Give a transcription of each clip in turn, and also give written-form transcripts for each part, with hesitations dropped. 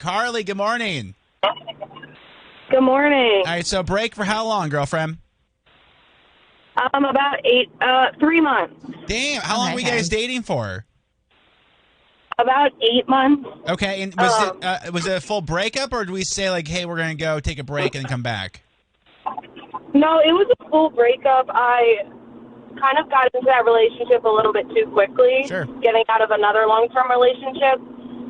Carly, good morning. Good morning. All right, so break for how long, girlfriend? About 3 months. Damn, how long were you guys dating for? About 8 months. Okay, and was it a full breakup, or did we say like, hey, we're gonna go take a break and then come back? No, it was a full breakup. I kind of got into that relationship a little bit too quickly, getting out of another long-term relationship.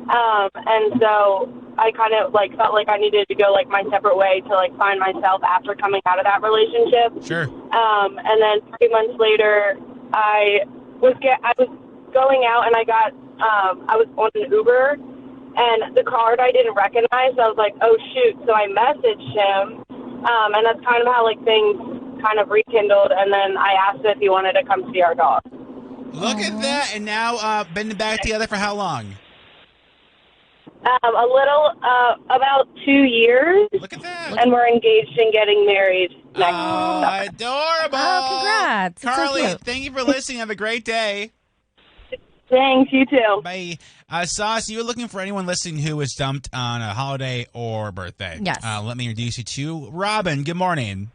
And so I kind of like felt like I needed to go like my separate way to like find myself after coming out of that relationship. Sure. And then 3 months later, I was going out and I was on an Uber and the card I didn't recognize. I was like, oh shoot. So I messaged him. And that's kind of how like things kind of rekindled. And then I asked if he wanted to come see our dog. Look at that. And now been back together for how long? About 2 years. Look at that. And we're engaged and getting married next summer. Adorable. Oh, congrats. Carly, So thank you for listening. Have a great day. Thanks, you too. Bye. Sauce, you were looking for anyone listening who was dumped on a holiday or birthday. Yes. Let me introduce you to Robin. Good morning.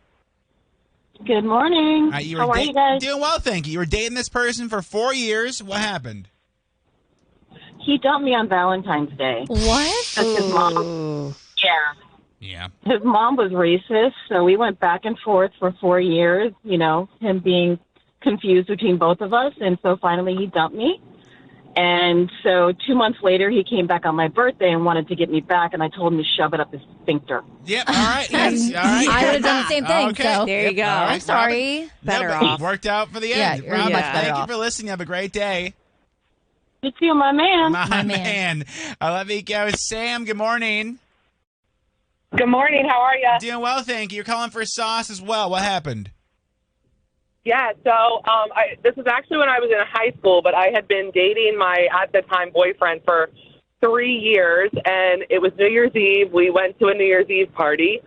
Good morning. How are you guys? Doing well, thank you. You were dating this person for 4 years. What happened? He dumped me on Valentine's Day. What? That's his mom. Yeah. His mom was racist, so we went back and forth for 4 years, him being confused between both of us, and so finally he dumped me. And so 2 months later, he came back on my birthday and wanted to get me back, and I told him to shove it up his sphincter. Yep, all right. Yes, all right. I would have done the same thing. Okay. So. There you go. All right, I'm sorry. Robin. Better No, but off. Worked out for the Yeah, end. you're Robin, much better thank you off. for listening. Have a great day. You too, my man. My man. Let me go. Sam, good morning. Good morning. How are you? Doing well, thank you. You're calling for Sauce as well. What happened? Yeah, so this was actually when I was in high school, but I had been dating my, at the time, boyfriend for 3 years, and it was New Year's Eve. We went to a New Year's Eve party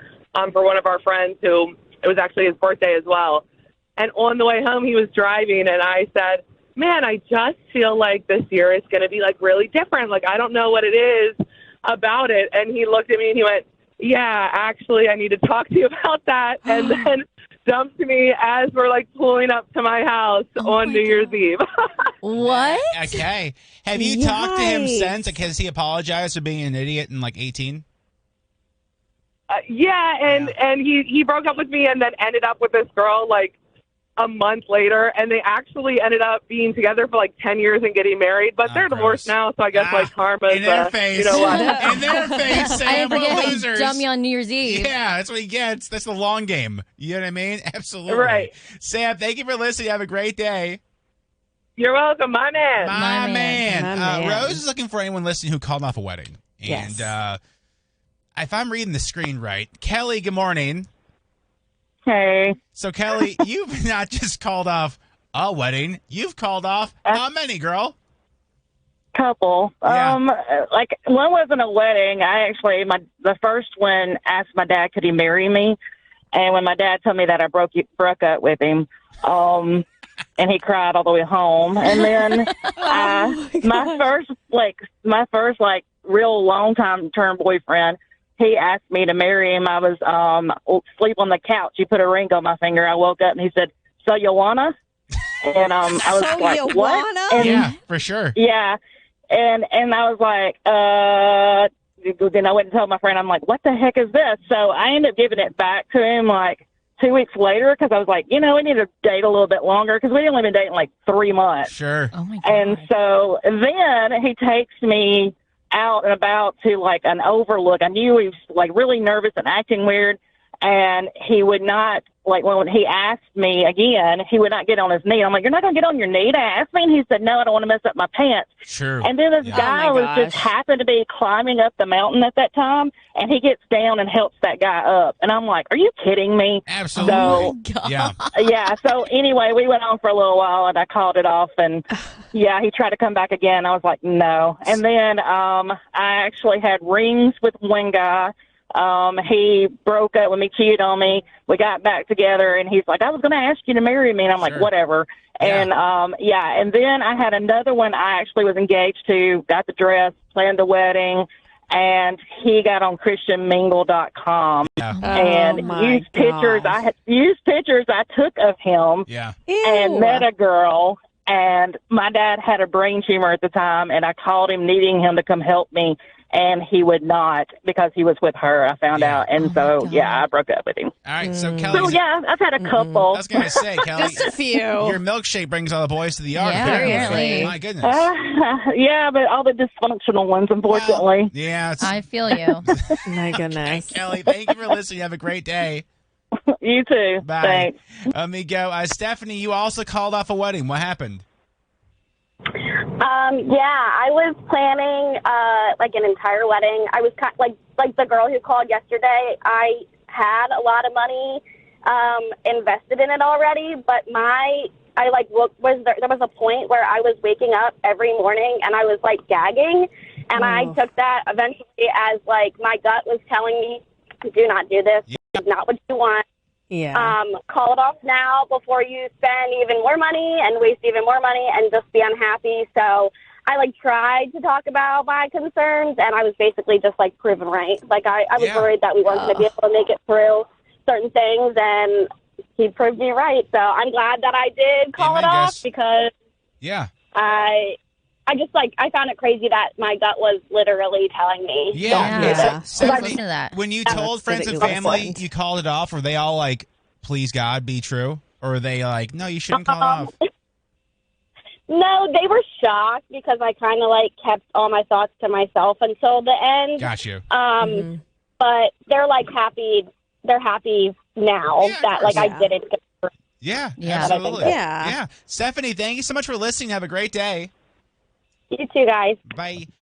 for one of our friends who, it was actually his birthday as well. And on the way home, he was driving, and I said, man, I just feel like this year is going to be, like, really different. Like, I don't know what it is about it. And he looked at me, and he went, yeah, actually, I need to talk to you about that. And then dumped me as we're like pulling up to my house on New Year's Eve. What? Okay. Have you talked to him since? Like, has he apologized for being an idiot in like 18? Yeah, and he broke up with me and then ended up with this girl like a month later, and they actually ended up being together for like 10 years and getting married, but they're divorced now, so I guess like karma's in their face. you know what? In their face, Sam. I didn't forget We're how losers. you dumped me on New Year's Eve. Yeah, that's what he gets. That's the long game. You know what I mean? Absolutely. Right. Sam, thank you for listening. Have a great day. You're welcome, my man. My man. My man. Rose is looking for anyone listening who called off a wedding. And Yes. If I'm reading the screen right, Kelly, good morning. Hey. So, Kelly, you've not just called off a wedding. You've called off how many, girl? Couple. Yeah. Like one wasn't a wedding. I actually the first one asked my dad could he marry me, and when my dad told me that I broke up with him, and he cried all the way home. And then my first real long term boyfriend, he asked me to marry him. I was asleep on the couch. He put a ring on my finger. I woke up and he said, "So you wanna?" And I was So like, you "What?" wanna? And, Yeah, for sure. Yeah. And I was like, then I went and told my friend, I'm like, what the heck is this? So I ended up giving it back to him like 2 weeks later because I was like, we need to date a little bit longer because we'd only been dating like 3 months. Sure. Oh, my God. And so then he takes me out and about to like an overlook. I knew he was like really nervous and acting weird. And he would not, like, when he asked me again, he would not get on his knee. I'm like, you're not going to get on your knee to ask me? And he said, no, I don't want to mess up my pants. Sure. And then this Yeah. guy Oh, my was just gosh. happened to be climbing up the mountain at that time, and he gets down and helps that guy up. And I'm like, are you kidding me? Absolutely. Oh, So, Yeah. yeah. So anyway, we went on for a little while, and I called it off. And yeah, he tried to come back again. I was like, no. And then I actually had rings with one guy. He broke up with me, cheated on me. We got back together, and he's like, I was going to ask you to marry me. And I'm like, Sure. whatever. And, and then I had another one I actually was engaged to, got the dress, planned the wedding. and he got on ChristianMingle.com Yeah. and used pictures. I had used pictures I took of him Yeah. and met a girl. And my dad had a brain tumor at the time, and I called him needing him to come help me, and he would not because he was with her, I found out. And I broke up with him. All right, so Kelly. So, yeah, I've had a couple. I was going to say, Kelly. Just a few. Your milkshake brings all the boys to the yard. Yeah, apparently. apparently. My goodness. Yeah, but all the dysfunctional ones, unfortunately. Yeah. I feel you. My goodness. Kelly, thank you for listening. Have a great day. You too. Bye. Thanks. Amigo. Stephanie, you also called off a wedding. What happened? I was planning like an entire wedding. I was like the girl who called yesterday. I had a lot of money invested in it already, but there was a point where I was waking up every morning and I was like gagging, and I took that eventually as like my gut was telling me, do not do this. It's not what you want. Yeah. Call it off now before you spend even more money and waste even more money and just be unhappy. So I tried to talk about my concerns, and I was basically just proven right. I was worried that we weren't going to be able to make it through certain things, and he proved me right. So I'm glad that I did call it off because I found it crazy that my gut was literally telling me. Yeah. Stephanie, Listen to that. when you told friends and family you called it off, were they all like, please God, be true? Or were they like, no, you shouldn't call it off? No, they were shocked because I kind of kept all my thoughts to myself until the end. Got you. But they're happy. They're happy now that I didn't get through. Yeah, Yeah. absolutely. Yeah. Stephanie, thank you so much for listening. Have a great day. You too, guys. Bye.